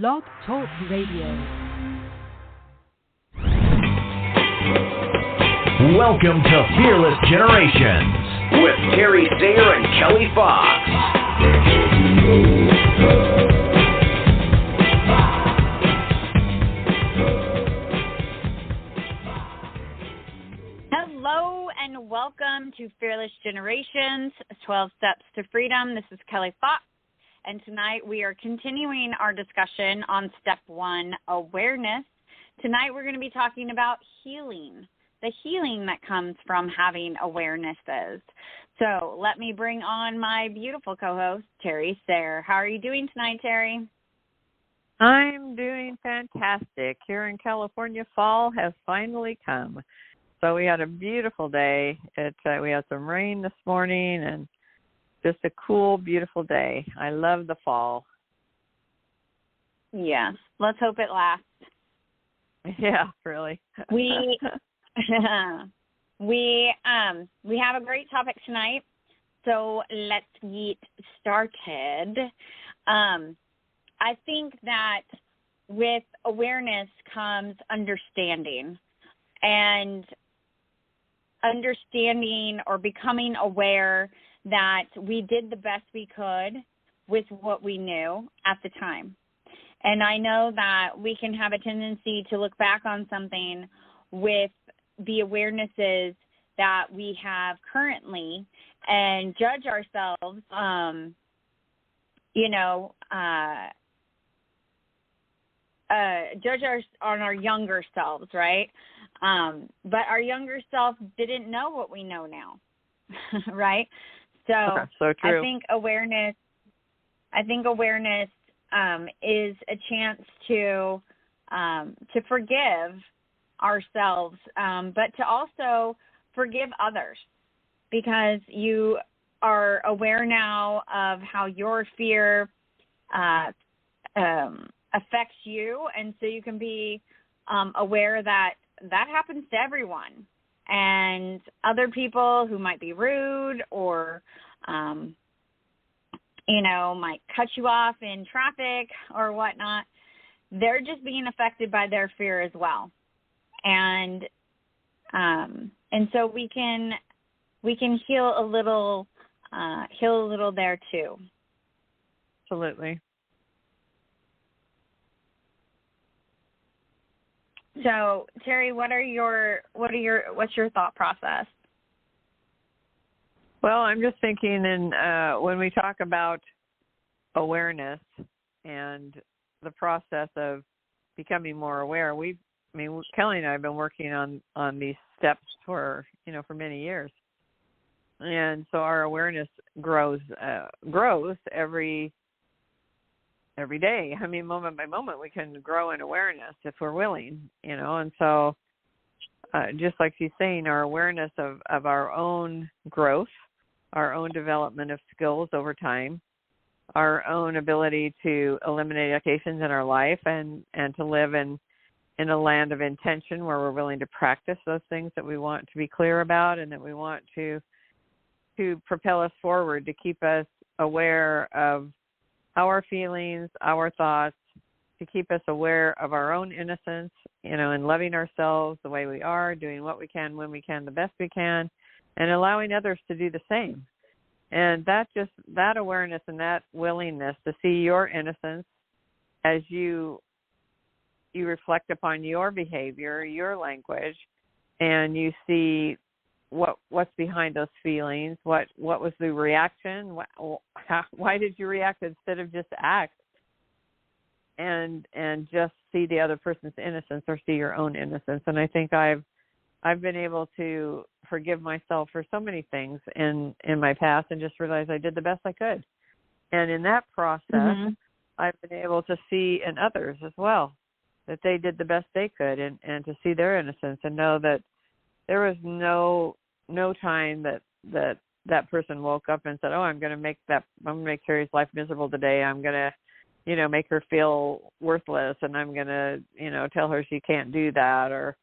Blog Talk Radio. Welcome to Fearless Generations with Terry Sayer and Kelly Fox. Hello and welcome to Fearless Generations, 12 Steps to Freedom. This is Kelly Fox, and tonight we are continuing our discussion on Step 1, awareness. Tonight we're going to be talking about healing, the healing that comes from having awarenesses. So let me bring on my beautiful co-host, Terry Sayer. How are you doing tonight, Terry? I'm doing fantastic. Here in California, fall has finally come. So we had a beautiful day. We had some rain this morning and just a cool, beautiful day. I love the fall. Yes. Let's hope it lasts. Yeah, really. We have a great topic tonight, so let's get started. I think that with awareness comes understanding, and understanding or becoming aware that we did the best we could with what we knew at the time. And I know that we can have a tendency to look back on something with the awarenesses that we have currently and judge ourselves, on our younger selves, right? But our younger self didn't know what we know now, right? So true. I think awareness is a chance to forgive ourselves, but to also forgive others, because you are aware now of how your fear affects you, and so you can be aware that happens to everyone, and other people who might be rude or might cut you off in traffic or whatnot, they're just being affected by their fear as well. And so we can heal a little there too. Absolutely. So, Terry, what's your thought process? Well, I'm just thinking, when we talk about awareness and the process of becoming more aware, Kelly and I have been working on these steps for many years, and so our awareness grows every day. Moment by moment, we can grow in awareness if we're willing, and so just like she's saying, our awareness of our own growth, our own development of skills over time, our own ability to eliminate occasions in our life and to live in a land of intention where we're willing to practice those things that we want to be clear about and that we want to propel us forward, to keep us aware of our feelings, our thoughts, to keep us aware of our own innocence, and loving ourselves the way we are, doing what we can when we can, the best we can, and allowing others to do the same. And that awareness and that willingness to see your innocence as you reflect upon your behavior, your language, and you see what's behind those feelings, what was the reaction, why did you react instead of just act, and just see the other person's innocence or see your own innocence. And I think I've been able to forgive myself for so many things in my past and just realize I did the best I could. And in that process, I've been able to see in others as well that they did the best they could, and to see their innocence and know that there was no time that person woke up and said, "Oh, I'm going to make Terry's life miserable today. I'm going to, make her feel worthless, and I'm going to, tell her she can't do that," or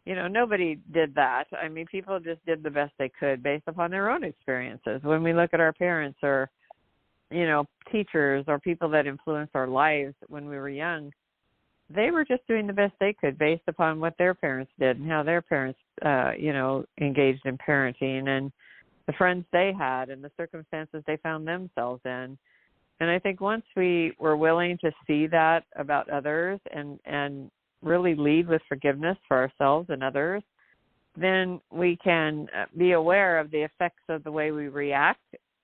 nobody did that. People just did the best they could based upon their own experiences. When we look at our parents or teachers or people that influenced our lives when we were young, they were just doing the best they could based upon what their parents did and how their parents, engaged in parenting and the friends they had and the circumstances they found themselves in. And I think once we were willing to see that about others and really lead with forgiveness for ourselves and others, then we can be aware of the effects of the way we react.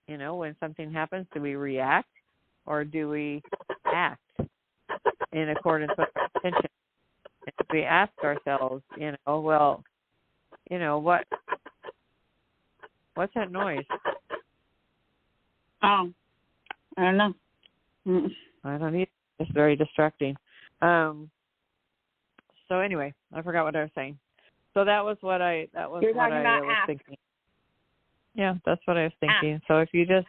When something happens, do we react or do we act in accordance with our intention? And we ask ourselves, what's that noise? Oh, I don't know. I don't need. It's very distracting. So anyway, I forgot what I was saying. So that was what I was thinking. Yeah, that's what I was thinking. So if you just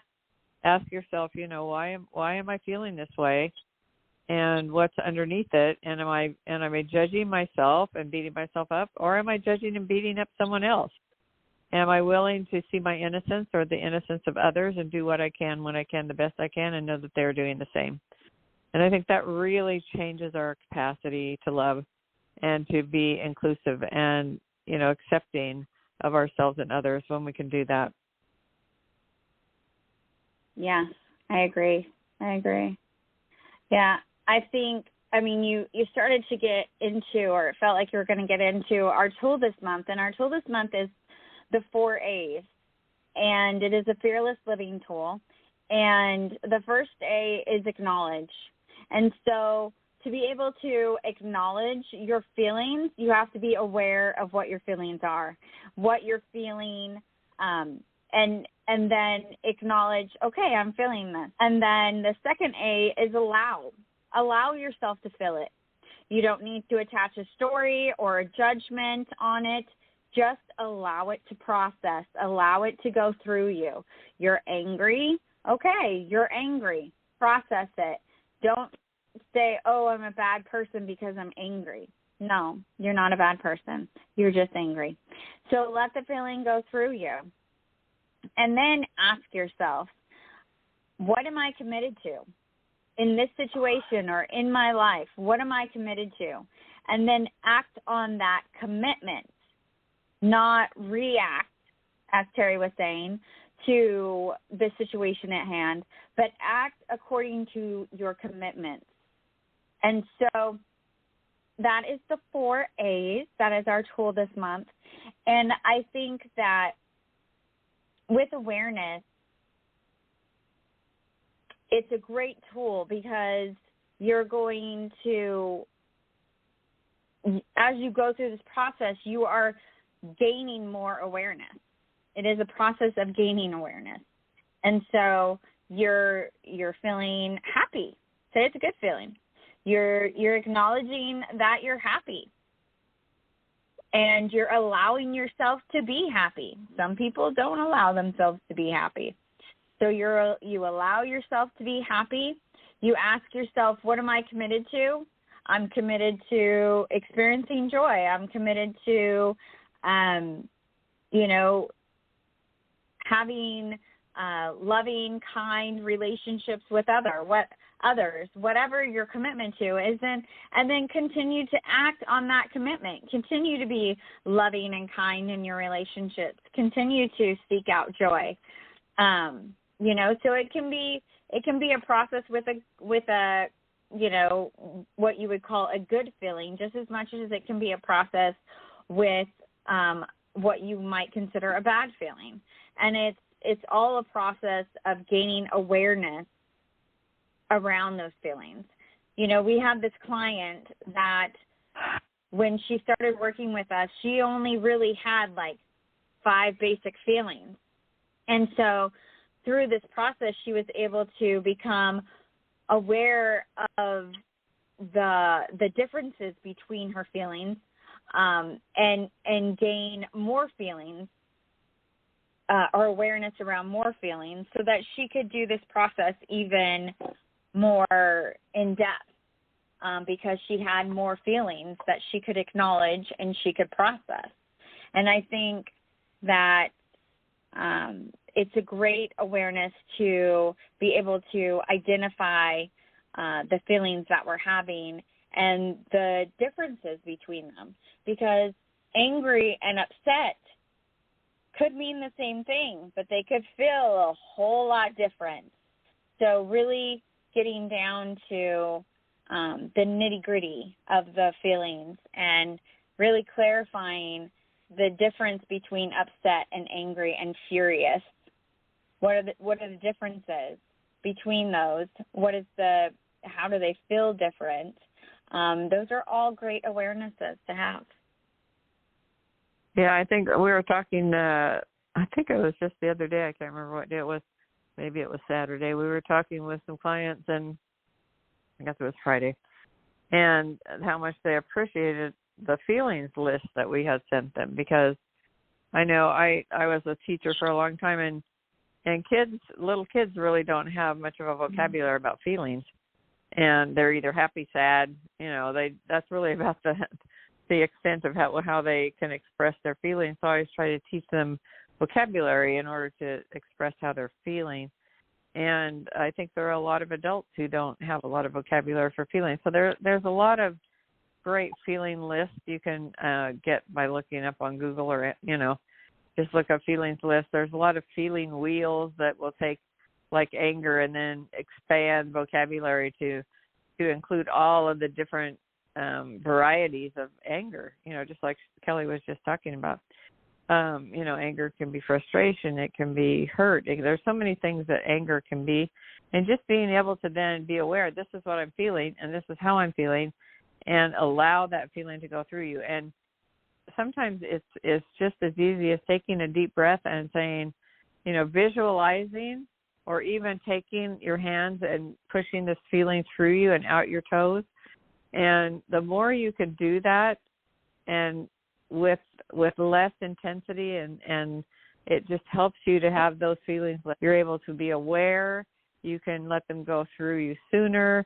ask yourself, why am I feeling this way, and what's underneath it, and am I judging myself and beating myself up, or am I judging and beating up someone else? Am I willing to see my innocence or the innocence of others and do what I can when I can, the best I can, and know that they're doing the same? And I think that really changes our capacity to love and to be inclusive and, accepting of ourselves and others when we can do that. Yeah, I agree. Yeah, I think, you started to get into, or it felt like you were going to get into our tool this month, and our tool this month is the 4 A's, and it is a fearless living tool. And the first A is acknowledge. And so to be able to acknowledge your feelings, you have to be aware of what your feelings are, what you're feeling, and then acknowledge, okay, I'm feeling this. And then the second A is allow. Allow yourself to feel it. You don't need to attach a story or a judgment on it. Just allow it to process. Allow it to go through you. You're angry. Okay, you're angry. Process it. Don't say, oh, I'm a bad person because I'm angry. No, you're not a bad person. You're just angry. So let the feeling go through you. And then ask yourself, what am I committed to in this situation or in my life? What am I committed to? And then act on that commitment, not react, as Terry was saying, to the situation at hand, but act according to your commitments. And so that is the 4 A's. That is our tool this month. And I think that with awareness, it's a great tool because you're going to, as you go through this process, you are gaining more awareness. It is a process of gaining awareness. And so you're feeling happy. Say it's a good feeling. You're acknowledging that you're happy. And you're allowing yourself to be happy. Some people don't allow themselves to be happy. So you allow yourself to be happy. You ask yourself, what am I committed to? I'm committed to experiencing joy. I'm committed to, having loving, kind relationships with others, whatever your commitment to is, and then continue to act on that commitment. Continue to be loving and kind in your relationships. Continue to seek out joy. So it can be a process with a what you would call a good feeling, just as much as it can be a process with what you might consider a bad feeling. And it's all a process of gaining awareness around those feelings. We have this client that when she started working with us, she only really had like 5 basic feelings. And so through this process, she was able to become aware of the differences between her feelings and gain more feelings or awareness around more feelings so that she could do this process even more in depth because she had more feelings that she could acknowledge and she could process. And I think that it's a great awareness to be able to identify the feelings that we're having and the differences between them, because angry and upset could mean the same thing, but they could feel a whole lot different. So really getting down to the nitty-gritty of the feelings and really clarifying the difference between upset and angry and furious. What are the differences between those? How do they feel different? Those are all great awarenesses to have. Yeah, I think we were talking, I think it was just the other day, I can't remember what day it was, maybe it was Saturday. We were talking with some clients, and I guess it was Friday, and how much they appreciated the feelings list that we had sent them, because I know I was a teacher for a long time, and little kids really don't have much of a vocabulary about feelings, and they're either happy, sad, that's really about the extent of how they can express their feelings. So I always try to teach them vocabulary in order to express how they're feeling. And I think there are a lot of adults who don't have a lot of vocabulary for feelings. So there's a lot of great feeling lists you can get by looking up on Google, or, just look up feelings list. There's a lot of feeling wheels that will take like anger and then expand vocabulary to include all of the different varieties of anger, just like Kelly was just talking about. Anger can be frustration. It can be hurt. There's so many things that anger can be. And just being able to then be aware, this is what I'm feeling and this is how I'm feeling, and allow that feeling to go through you. And sometimes it's just as easy as taking a deep breath and saying, visualizing, or even taking your hands and pushing this feeling through you and out your toes. And the more you can do that, and with less intensity, and it just helps you to have those feelings. You're able to be aware. You can let them go through you sooner,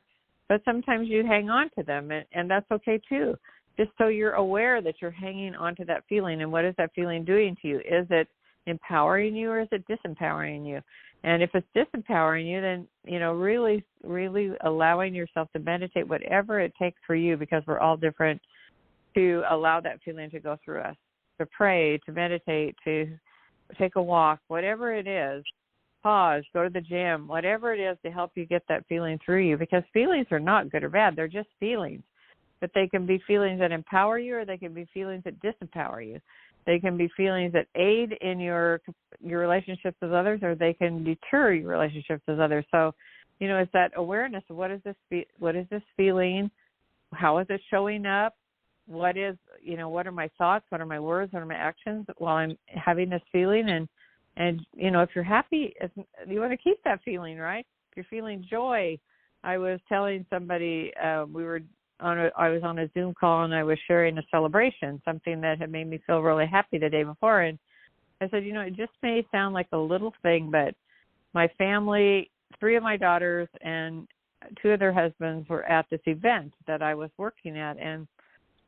but sometimes you hang on to them, and that's okay too. Just so you're aware that you're hanging on to that feeling, and what is that feeling doing to you? Is it empowering you, or is it disempowering you? And if it's disempowering you, then, really, really allowing yourself to meditate, whatever it takes for you, because we're all different, to allow that feeling to go through us, to pray, to meditate, to take a walk, whatever it is, pause, go to the gym, whatever it is to help you get that feeling through you, because feelings are not good or bad. They're just feelings. But they can be feelings that empower you, or they can be feelings that disempower you. They can be feelings that aid in your relationships with others, or they can deter your relationships with others. So, it's that awareness of what is this feeling? How is it showing up? What are my thoughts? What are my words? What are my actions while I'm having this feeling? And if you're happy, you want to keep that feeling, right? If you're feeling joy, I was telling somebody, I was on a Zoom call, and I was sharing a celebration, something that had made me feel really happy the day before. And I said, it just may sound like a little thing, but my family, 3 of my daughters and 2 of their husbands were at this event that I was working at. And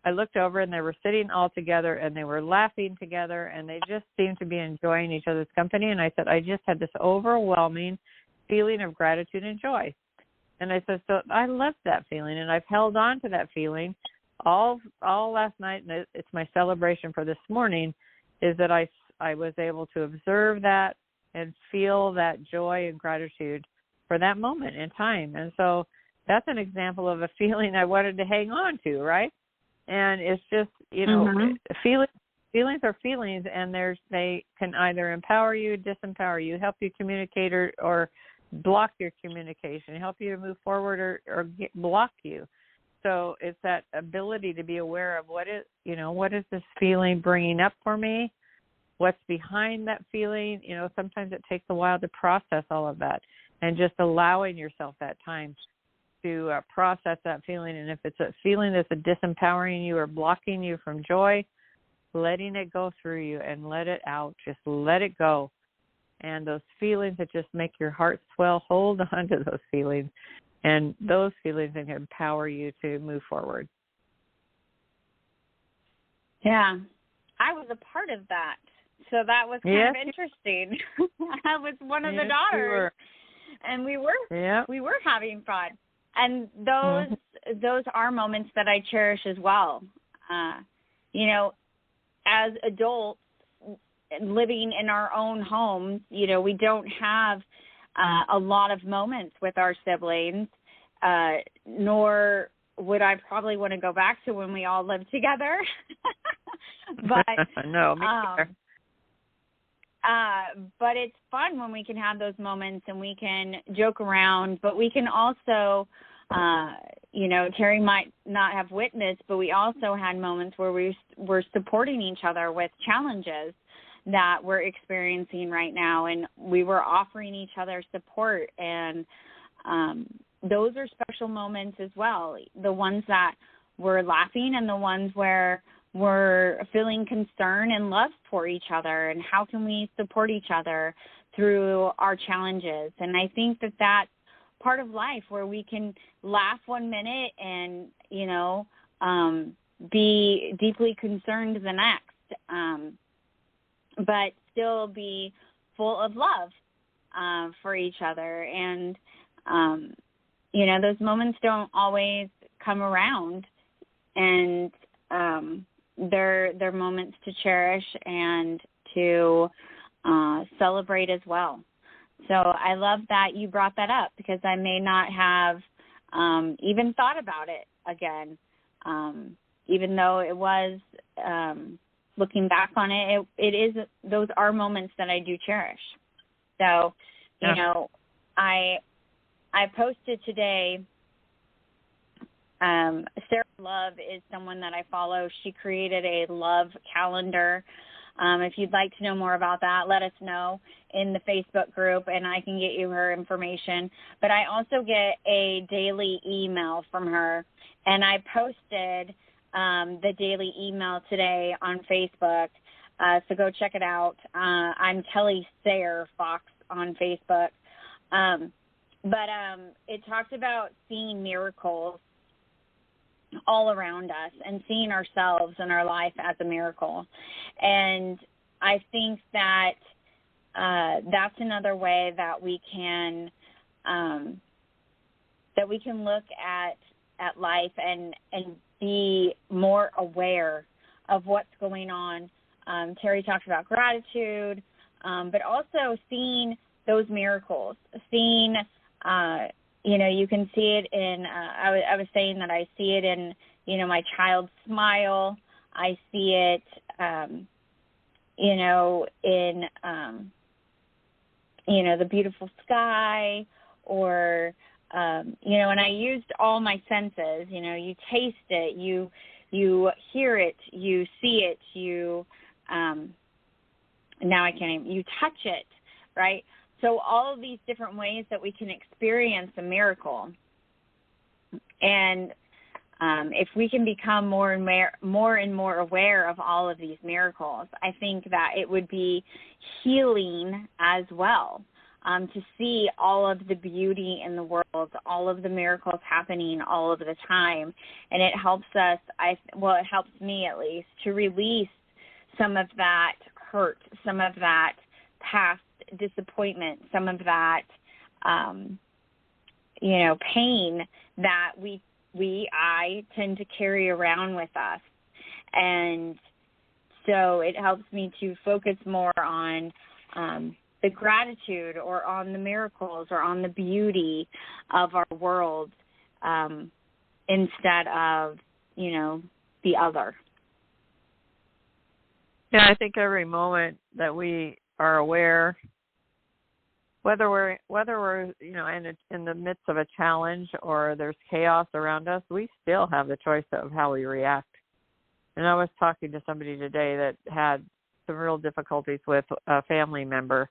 I looked over, and they were sitting all together, and they were laughing together, and they just seemed to be enjoying each other's company. And I said, I just had this overwhelming feeling of gratitude and joy. And I said, so I love that feeling, and I've held on to that feeling all last night, and it's my celebration for this morning, is that I was able to observe that and feel that joy and gratitude for that moment in time. And so that's an example of a feeling I wanted to hang on to, right? And it's just, feelings are feelings, and they can either empower you, disempower you, help you communicate, or block your communication, help you to move forward, or block you. So it's that ability to be aware of what is this feeling bringing up for me? What's behind that feeling? Sometimes it takes a while to process all of that, and just allowing yourself that time to process that feeling. And if it's a feeling that's disempowering you or blocking you from joy, letting it go through you and let it out. Just let it go. And those feelings that just make your heart swell, hold on to those feelings. And those feelings can empower you to move forward. Yeah. I was a part of that So that was kind of interesting. I was one of the daughters, and we were having fun. And those are moments that I cherish as well. You know, as adults living in our own homes, you know, we don't have a lot of moments with our siblings, nor would I probably want to go back to when we all lived together. But no, me neither. But it's fun when we can have those moments and we can joke around, but we can also, you know, Terry might not have witnessed, but we also had moments where we were supporting each other with challenges that we're experiencing right now, and we were offering each other support, and those are special moments as well, the ones that we're laughing and the ones where we're feeling concern and love for each other, and how can we support each other through our challenges. And I think that that's part of life, where we can laugh one minute and, you know, be deeply concerned the next, but still be full of love for each other. And, you know, those moments don't always come around, and they're moments to cherish and to celebrate as well. So I love that you brought that up, because I may not have even thought about it again, even though it was, looking back on it, those are moments that I do cherish. So, you know, I posted today, Sarah Love is someone that I follow. She created a love calendar. If you'd like to know more about that, let us know in the Facebook group, and I can get you her information. But I also get a daily email from her, and I posted the daily email today on Facebook, so go check it out. I'm Kelly Sayre Fox on Facebook. But it talked about seeing miracles all around us and seeing ourselves and our life as a miracle. And I think that that's another way that we can look at life and be more aware of what's going on. Terry talked about gratitude, but also seeing those miracles, seeing, you know, you can see it in, I was saying that I see it in, you know, my child's smile. I see it, you know, in, you know, the beautiful sky, or, you know, and I used all my senses. You know, you taste it, you hear it, you see it, you, now I can't even, you touch it, right? So all of these different ways that we can experience a miracle. And if we can become more and more aware of all of these miracles, I think that it would be healing as well, to see all of the beauty in the world, all of the miracles happening all of the time. And it helps us, it helps me at least, to release some of that hurt, some of that past disappointment, some of that, you know, pain that I tend to carry around with us. And so it helps me to focus more on the gratitude, or on the miracles, or on the beauty of our world, instead of, you know, the other. Yeah, I think every moment that we are aware, whether we're you know in the midst of a challenge or there's chaos around us, we still have the choice of how we react. And I was talking to somebody today that had some real difficulties with a family member,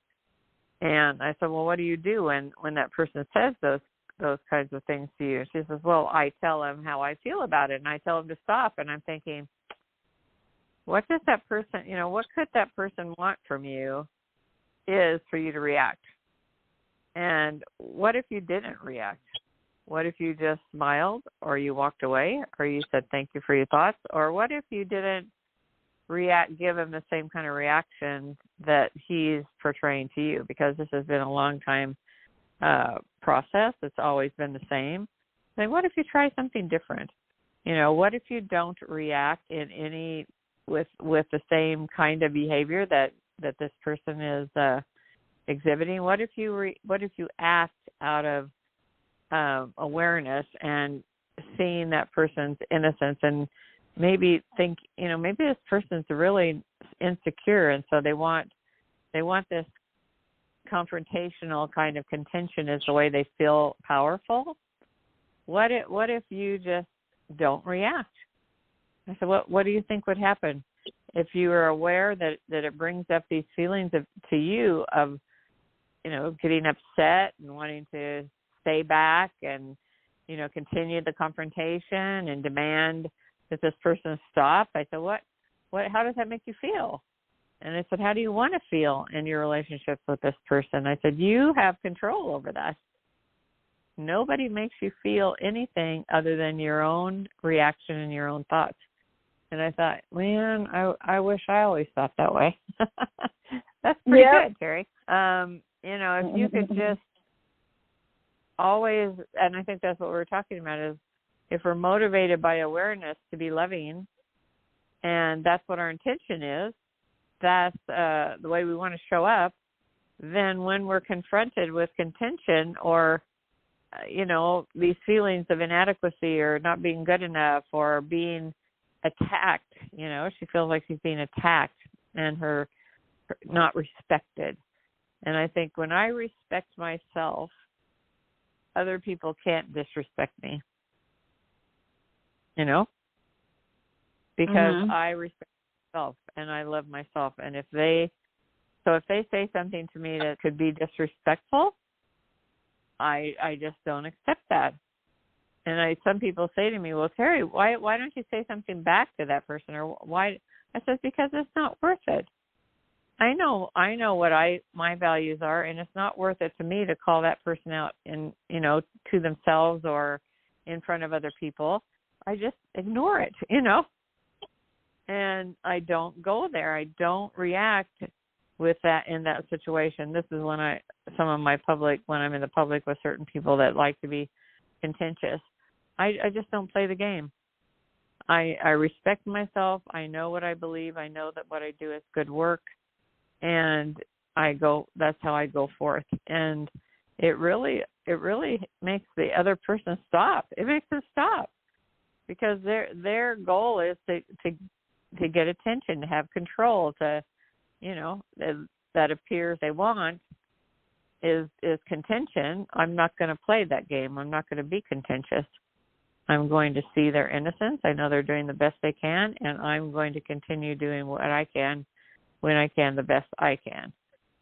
and I said, well, what do you do when that person says those kinds of things to you? She says, well, I tell them how I feel about it, and I tell them to stop. And I'm thinking, what does that person, you know, what could that person want from you is for you to react. And what if you didn't react? What if you just smiled, or you walked away, or you said thank you for your thoughts? Or what if you didn't give him the same kind of reaction that he's portraying to you, because this has been a long time process. It's always been the same. Like, what if you try something different? What if you don't react with the same kind of behavior that this person is exhibiting? What if you act out of awareness and seeing that person's innocence, and maybe think, maybe this person's really insecure, and so they want this confrontational kind of contention is the way they feel powerful. What if you just don't react? I said, what do you think would happen if you were aware that it brings up these feelings to you of, getting upset and wanting to stay back and, continue the confrontation and demand that this person stop? I said, how does that make you feel? And I said, how do you want to feel in your relationships with this person? I said, you have control over that. Nobody makes you feel anything other than your own reaction and your own thoughts. And I thought, man, I wish I always thought that way. That's pretty good, Terry. If you could just always, and I think that's what we're talking about, is if we're motivated by awareness to be loving, and that's what our intention is, that's the way we want to show up, then when we're confronted with contention or, these feelings of inadequacy or not being good enough or being attacked, she feels like she's being attacked and her not respected. And I think when I respect myself, other people can't disrespect me, because I respect myself and I love myself. And if they say something to me that could be disrespectful, I just don't accept that. And some people say to me, well, Terry, why don't you say something back to that person? Or why? I said, because it's not worth it. I know what my values are, and it's not worth it to me to call that person out to themselves or in front of other people. I just ignore it, and I don't go there. I don't react with that in that situation. This is when I'm in the public with certain people that like to be contentious. I just don't play the game. I respect myself. I know what I believe. I know that what I do is good work, and that's how I go forth. And it really makes the other person stop. It makes them stop, because their goal is to get attention, to have control, to, that appears they want is contention. I'm not going to play that game. I'm not going to be contentious. I'm going to see their innocence. I know they're doing the best they can, and I'm going to continue doing what I can when I can, the best I can,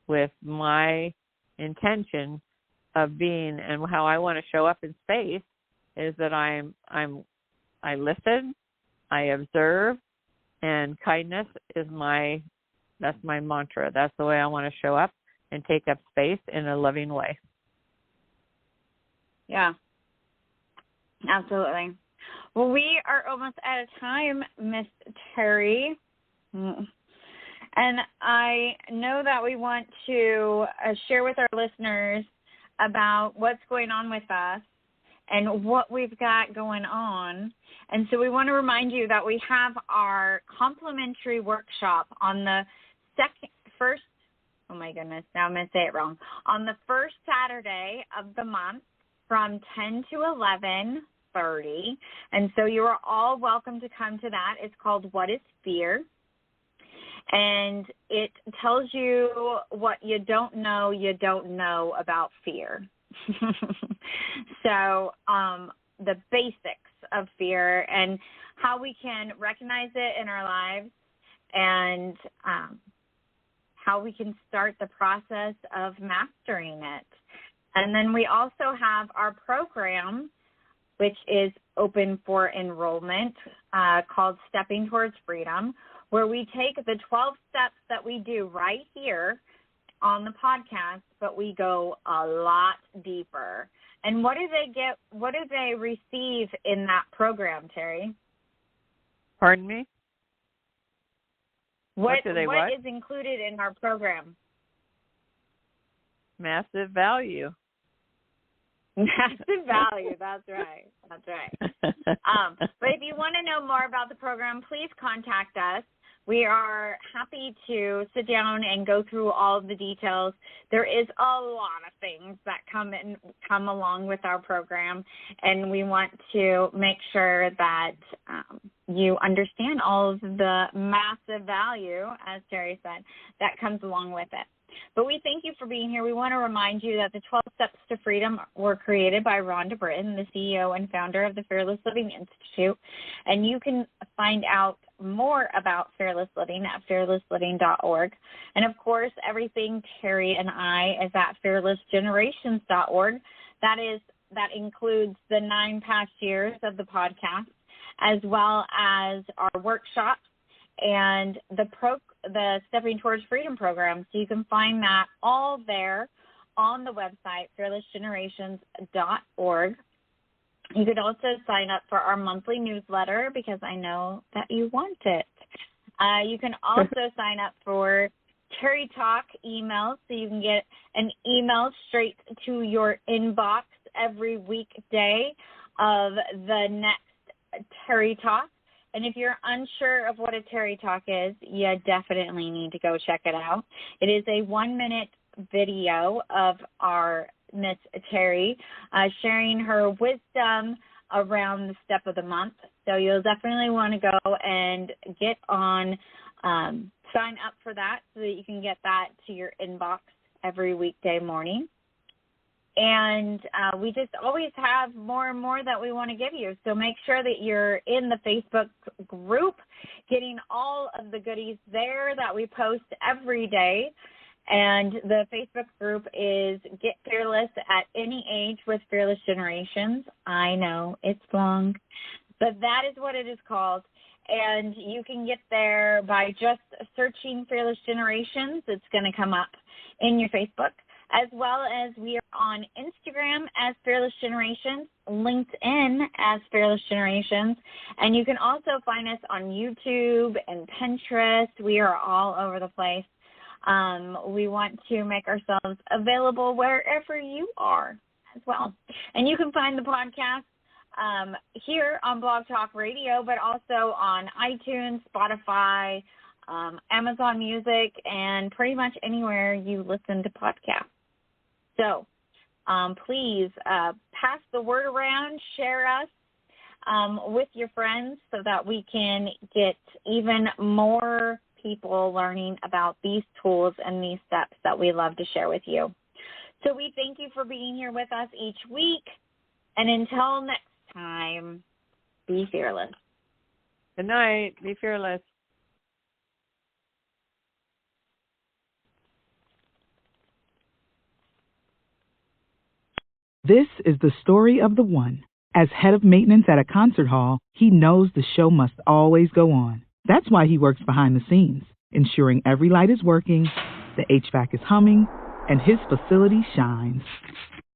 with my intention of being, and how I want to show up in space is that I listen, I observe, and kindness is that's my mantra. That's the way I want to show up and take up space in a loving way. Yeah, absolutely. Well, we are almost out of time, Miss Terry. And I know that we want to share with our listeners about what's going on with us and what we've got going on. And so we want to remind you that we have our complimentary workshop on the first Saturday of the month from 10 to 11:30. And so you are all welcome to come to that. It's called What is Fear? And it tells you what you don't know about fear. So the basics of fear and how we can recognize it in our lives, and how we can start the process of mastering it. And then we also have our program, which is open for enrollment, called Stepping Towards Freedom, where we take the 12 steps that we do right here on the podcast, but we go a lot deeper. And what do they receive in that program, Terry? Pardon me? What what? is included in our program? Massive value. Massive value. That's right. But if you want to know more about the program, please contact us. We are happy to sit down and go through all of the details. There is a lot of things that come along with our program, and we want to make sure that you understand all of the massive value, as Terry said, that comes along with it. But we thank you for being here. We want to remind you that the 12 Steps to Freedom were created by Rhonda Britton, the CEO and founder of the Fearless Living Institute. And you can find out more about Fearless Living at fearlessliving.org. And, of course, everything Terry and I is at fearlessgenerations.org. That includes the 9 past years of the podcast, as well as our workshops and the Stepping Towards Freedom program. So you can find that all there on the website, fearlessgenerations.org. You could also sign up for our monthly newsletter because I know that you want it. You can also sign up for Terry Talk emails so you can get an email straight to your inbox every weekday of the next Terry Talk. And if you're unsure of what a Terry Talk is, you definitely need to go check it out. It is a 1-minute video of our Miss Terry sharing her wisdom around the step of the month. So you'll definitely want to go and get on, sign up for that so that you can get that to your inbox every weekday morning. And we just always have more and more that we want to give you. So make sure that you're in the Facebook group, getting all of the goodies there that we post every day. And the Facebook group is Get Fearless at Any Age with Fearless Generations. I know it's long, but that is what it is called. And you can get there by just searching Fearless Generations. It's going to come up in your Facebook, as well as we are on Instagram as Fearless Generations, LinkedIn as Fearless Generations, and you can also find us on YouTube and Pinterest. We are all over the place. We want to make ourselves available wherever you are as well. And you can find the podcast here on Blog Talk Radio, but also on iTunes, Spotify, Amazon Music, and pretty much anywhere you listen to podcasts. So please pass the word around, share us with your friends so that we can get even more people learning about these tools and these steps that we love to share with you. So we thank you for being here with us each week. And until next time, be fearless. Good night. Be fearless. This is the story of the one. As head of maintenance at a concert hall, he knows the show must always go on. That's why he works behind the scenes, ensuring every light is working, the HVAC is humming, and his facility shines.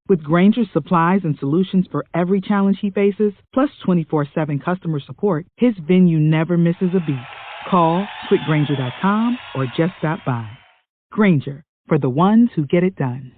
With Grainger's supplies and solutions for every challenge he faces, plus 24/7 customer support, his venue never misses a beat. Call quickgrainger.com or just stop by. Grainger, for the ones who get it done.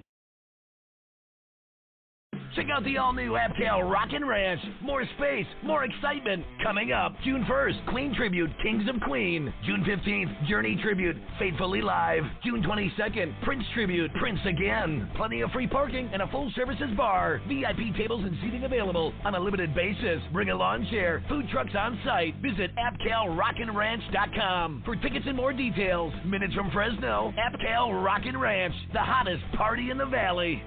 Check out the all-new Abcal Rockin' Ranch. More space, more excitement. Coming up, June 1st, Queen Tribute, Kings of Queen. June 15th, Journey Tribute, Faithfully Live. June 22nd, Prince Tribute, Prince Again. Plenty of free parking and a full-services bar. VIP tables and seating available on a limited basis. Bring a lawn chair, food trucks on site. Visit AbcalRockinRanch.com for tickets and more details. Minutes from Fresno, Abcal Rockin' Ranch, the hottest party in the valley.